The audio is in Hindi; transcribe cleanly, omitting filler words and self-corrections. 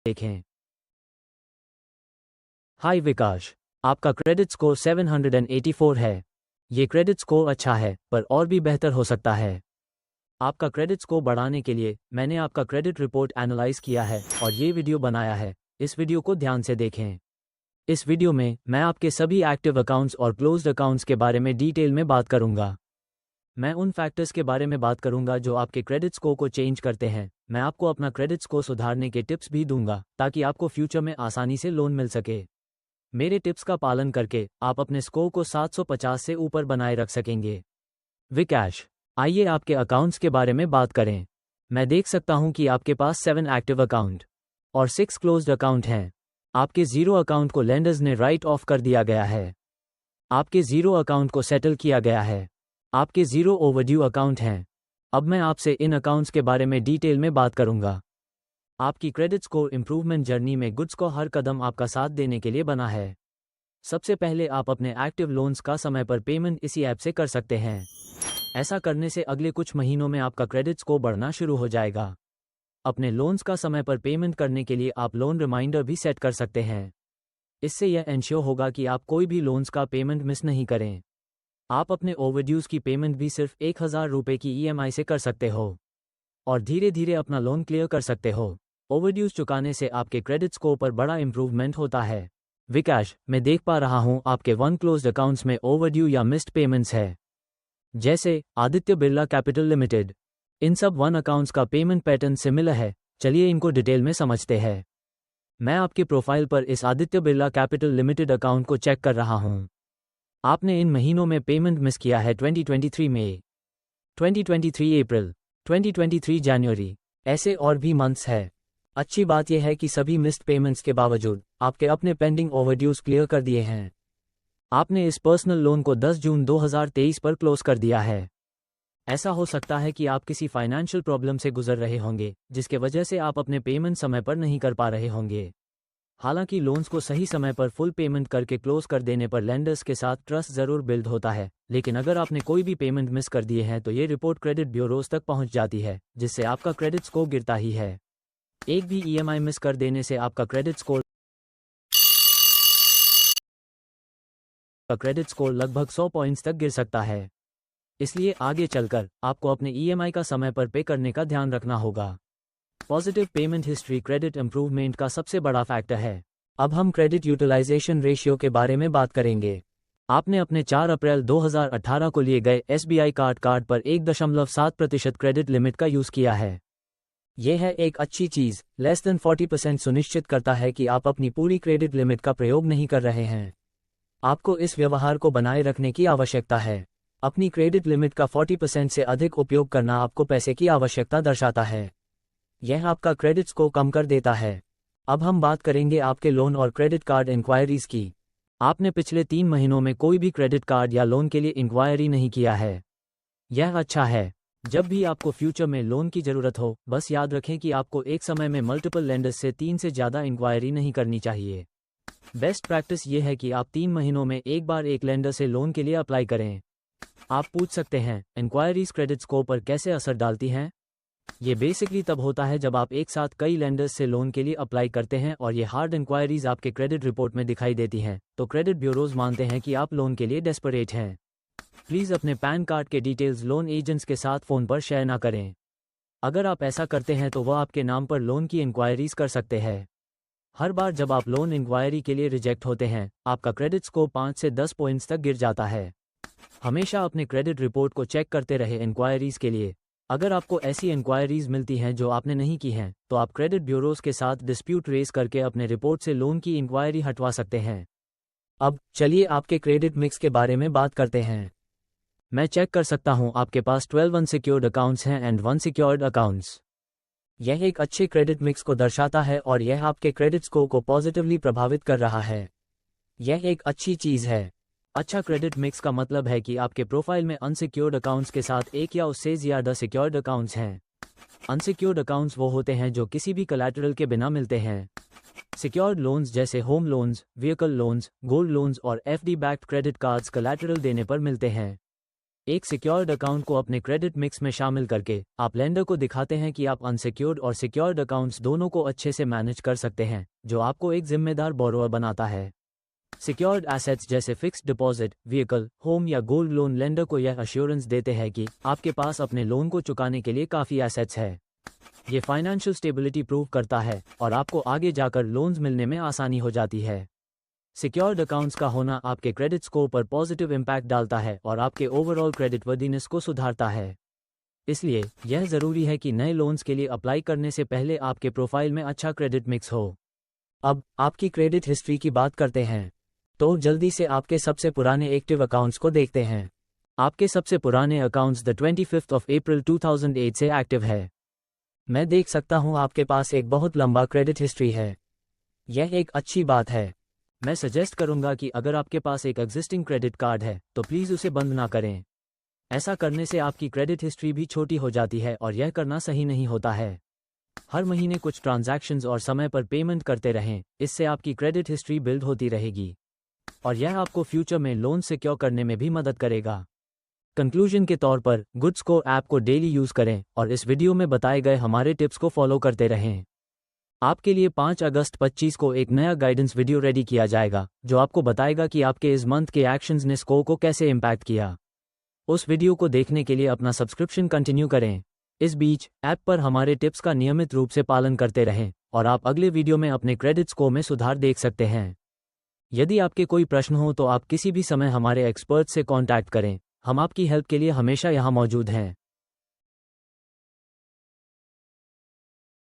देखें। हाय विकास, आपका क्रेडिट स्कोर 784 है। ये क्रेडिट स्कोर अच्छा है, पर और भी बेहतर हो सकता है। आपका क्रेडिट स्कोर बढ़ाने के लिए मैंने आपका क्रेडिट रिपोर्ट एनालाइज किया है और ये वीडियो बनाया है। इस वीडियो को ध्यान से देखें। इस वीडियो में मैं आपके सभी एक्टिव अकाउंट्स और क्लोज्ड अकाउंट्स के बारे में डिटेल में बात करूंगा। मैं उन फैक्टर्स के बारे में बात करूंगा जो आपके क्रेडिट स्कोर को चेंज करते हैं। मैं आपको अपना क्रेडिट स्कोर सुधारने के टिप्स भी दूंगा ताकि आपको फ्यूचर में आसानी से लोन मिल सके। मेरे टिप्स का पालन करके आप अपने स्कोर को 750 से ऊपर बनाए रख सकेंगे। विकास, आइए आपके अकाउंट्स के बारे में बात करें। मैं देख सकता हूं कि आपके पास 7 एक्टिव अकाउंट और 6 क्लोज्ड अकाउंट हैं। आपके 0 अकाउंट को लेंडर्स ने राइट ऑफ कर दिया गया है। आपके 0 अकाउंट को सेटल किया गया है। आपके 0 ओवरड्यू अकाउंट हैं। अब मैं आपसे इन अकाउंट्स के बारे में डिटेल में बात करूंगा। आपकी क्रेडिट स्कोर इंप्रूवमेंट जर्नी में गुड्स को हर कदम आपका साथ देने के लिए बना है। सबसे पहले आप अपने एक्टिव लोन्स का समय पर पेमेंट इसी ऐप से कर सकते हैं। ऐसा करने से अगले कुछ महीनों में आपका क्रेडिट स्कोर बढ़ना शुरू हो जाएगा। अपने लोन्स का समय पर पेमेंट करने के लिए आप लोन रिमाइंडर भी सेट कर सकते हैं। इससे यह एंश्योर होगा कि आप कोई भी लोन्स का पेमेंट मिस नहीं करें। आप अपने ओवरड्यूज की पेमेंट भी सिर्फ 1000 रुपये की EMI से कर सकते हो और धीरे धीरे अपना लोन क्लियर कर सकते हो। ओवरड्यूज चुकाने से आपके क्रेडिट स्कोर पर बड़ा इंप्रूवमेंट होता है। विकास, मैं देख पा रहा हूं आपके 1 क्लोज्ड अकाउंट्स में ओवरड्यू या मिस्ड पेमेंट्स है, जैसे आदित्य बिरला कैपिटल लिमिटेड। इन सब 1 अकाउंट्स का पेमेंट पैटर्न सिमिलर है। चलिए इनको डिटेल में समझते हैं। मैं आपके प्रोफाइल पर इस Aditya Birla capital limited account को चेक कर रहा हूं। आपने इन महीनों में पेमेंट मिस किया है 2023 मई, 2023 अप्रैल, 2023 जनवरी, ऐसे और भी मंथ्स है। अच्छी बात यह है कि सभी मिस्ड पेमेंट्स के बावजूद आपके अपने पेंडिंग ओवरड्यूज क्लियर कर दिए हैं। आपने इस पर्सनल लोन को 10 जून 2023 पर क्लोज कर दिया है। ऐसा हो सकता है कि आप किसी फाइनेंशियल प्रॉब्लम से गुजर रहे होंगे, जिसके वजह से आप अपने पेमेंट समय पर नहीं कर पा रहे होंगे। हालांकि लोन्स को सही समय पर फुल पेमेंट करके क्लोज कर देने पर लेंडर्स के साथ ट्रस्ट जरूर बिल्ड होता है, लेकिन अगर आपने कोई भी पेमेंट मिस कर दिए हैं तो ये रिपोर्ट क्रेडिट ब्यूरोज तक पहुंच जाती है, जिससे आपका क्रेडिट स्कोर गिरता ही है। एक भी EMI मिस कर देने से आपका क्रेडिट स्कोर लगभग 100 पॉइंट्स तक गिर सकता है। इसलिए आगे चलकर आपको अपने EMI का समय पर पे करने का ध्यान रखना होगा। Positive payment history credit improvement का सबसे बड़ा फैक्टर है। अब हम क्रेडिट यूटिलाइजेशन रेशियो के बारे में बात करेंगे। आपने अपने 4 अप्रैल 2018 को लिए गए SBI कार्ड पर 1.7% क्रेडिट लिमिट का यूज किया है। यह है एक अच्छी चीज। लेस देन 40% सुनिश्चित करता है कि आप अपनी पूरी क्रेडिट लिमिट का प्रयोग नहीं कर रहे हैं। आपको इस व्यवहार को बनाए रखने की आवश्यकता है। अपनी क्रेडिट लिमिट का 40% से अधिक उपयोग करना आपको पैसे की आवश्यकता दर्शाता है। यह आपका क्रेडिट स्कोर कम कर देता है। अब हम बात करेंगे आपके लोन और क्रेडिट कार्ड इंक्वायरीज की। आपने पिछले 3 महीनों में कोई भी क्रेडिट कार्ड या लोन के लिए इंक्वायरी नहीं किया है। यह अच्छा है। जब भी आपको फ्यूचर में लोन की जरूरत हो, बस याद रखें कि आपको एक समय में मल्टीपल लेंडर्स से 3 से ज़्यादा इंक्वायरी नहीं करनी चाहिए। बेस्ट प्रैक्टिस ये है कि आप 3 महीनों में एक बार एक लेंडर से लोन के लिए अप्लाई करें। आप पूछ सकते हैं, इंक्वायरीज क्रेडिट स्कोर पर कैसे असर डालती हैं? ये बेसिकली तब होता है जब आप एक साथ कई लेंडर्स से लोन के लिए अप्लाई करते हैं और ये हार्ड इंक्वायरीज आपके क्रेडिट रिपोर्ट में दिखाई देती हैं, तो क्रेडिट ब्यूरोज मानते हैं कि आप लोन के लिए डेस्परेट हैं। प्लीज़ अपने पैन कार्ड के डिटेल्स लोन एजेंट्स के साथ फ़ोन पर शेयर ना करें। अगर आप ऐसा करते हैं तो वह आपके नाम पर लोन की इंक्वायरीज कर सकते हैं। हर बार जब आप लोन इंक्वायरी के लिए रिजेक्ट होते हैं, आपका क्रेडिट स्कोर 5 से 10 पॉइंट्स तक गिर जाता है। हमेशा अपने क्रेडिट रिपोर्ट को चेक करते रहे इंक्वायरीज के लिए। अगर आपको ऐसी इंक्वायरीज मिलती हैं जो आपने नहीं की हैं, तो आप क्रेडिट ब्यूरोज के साथ डिस्प्यूट रेज करके अपने रिपोर्ट से लोन की इंक्वायरी हटवा सकते हैं। अब चलिए आपके क्रेडिट मिक्स के बारे में बात करते हैं। मैं चेक कर सकता हूं आपके पास 12 अनसिक्योर्ड अकाउंट्स हैं एंड 1 सिक्योर्ड अकाउंट्स। यह एक अच्छे क्रेडिट मिक्स को दर्शाता है और यह आपके क्रेडिट स्कोर को पॉजिटिवली प्रभावित कर रहा है। यह एक अच्छी चीज़ है। अच्छा क्रेडिट मिक्स का मतलब है कि आपके प्रोफाइल में अनसिक्योर्ड अकाउंट्स के साथ एक या उससे ज़्यादा सिक्योर्ड अकाउंट्स हैं। अनसिक्योर्ड अकाउंट्स वो होते हैं जो किसी भी कोलैटरल के बिना मिलते हैं। सिक्योर्ड लोन्स जैसे home loans, vehicle loans, gold loans और FD backed credit cards collateral देने पर मिलते हैं। एक सिक्योर्ड अकाउंट को अपने क्रेडिट मिक्स में शामिल करके आप लेंडर को दिखाते हैं कि आप अनसिक्योर्ड और सिक्योर्ड अकाउंट्स दोनों को अच्छे से मैनेज कर सकते हैं, जो आपको एक जिम्मेदार बोरोवर बनाता है। सिक्योर्ड एसेट्स जैसे फिक्स्ड डिपॉजिट, व्हीकल, होम या गोल्ड लोन लेंडर को यह अश्योरेंस देते हैं कि आपके पास अपने लोन को चुकाने के लिए काफ़ी एसेट्स है। ये फाइनेंशियल स्टेबिलिटी प्रूव करता है और आपको आगे जाकर लोन्स मिलने में आसानी हो जाती है। सिक्योर्ड अकाउंट्स का होना आपके क्रेडिट स्कोर पर पॉजिटिव इम्पैक्ट डालता है और आपके ओवरऑल क्रेडिट वर्दीनेस को सुधारता है। इसलिए यह ज़रूरी है कि नए लोन्स के लिए अप्लाई करने से पहले आपके प्रोफाइल में अच्छा क्रेडिट मिक्स हो। अब आपकी क्रेडिट हिस्ट्री की बात करते हैं, तो जल्दी से आपके सबसे पुराने एक्टिव अकाउंट्स को देखते हैं। आपके सबसे पुराने अकाउंट्स द 25 अप्रैल 2008 से एक्टिव है। मैं देख सकता हूं आपके पास एक बहुत लंबा क्रेडिट हिस्ट्री है। यह एक अच्छी बात है। मैं सजेस्ट करूंगा कि अगर आपके पास एक एग्जिस्टिंग क्रेडिट कार्ड है तो प्लीज़ उसे बंद ना करें। ऐसा करने से आपकी क्रेडिट हिस्ट्री भी छोटी हो जाती है और यह करना सही नहीं होता है। हर महीने कुछ ट्रांजैक्शंस और समय पर पेमेंट करते रहें, इससे आपकी क्रेडिट हिस्ट्री बिल्ड होती रहेगी और यह आपको फ्यूचर में लोन सिक्योर करने में भी मदद करेगा। कंक्लूजन के तौर पर गुड स्कोर ऐप को डेली यूज़ करें और इस वीडियो में बताए गए हमारे टिप्स को फॉलो करते रहें। आपके लिए 5 अगस्त 25 को एक नया गाइडेंस वीडियो रेडी किया जाएगा, जो आपको बताएगा कि आपके इस मंथ के एक्शंस ने स्कोर को कैसे इम्पैक्ट किया। उस वीडियो को देखने के लिए अपना सब्सक्रिप्शन कंटिन्यू करें। इस बीच ऐप पर हमारे टिप्स का नियमित रूप से पालन करते रहें और आप अगले वीडियो में अपने क्रेडिट स्कोर में सुधार देख सकते हैं। यदि आपके कोई प्रश्न हो तो आप किसी भी समय हमारे एक्सपर्ट से कॉन्टैक्ट करें। हम आपकी हेल्प के लिए हमेशा यहाँ मौजूद हैं।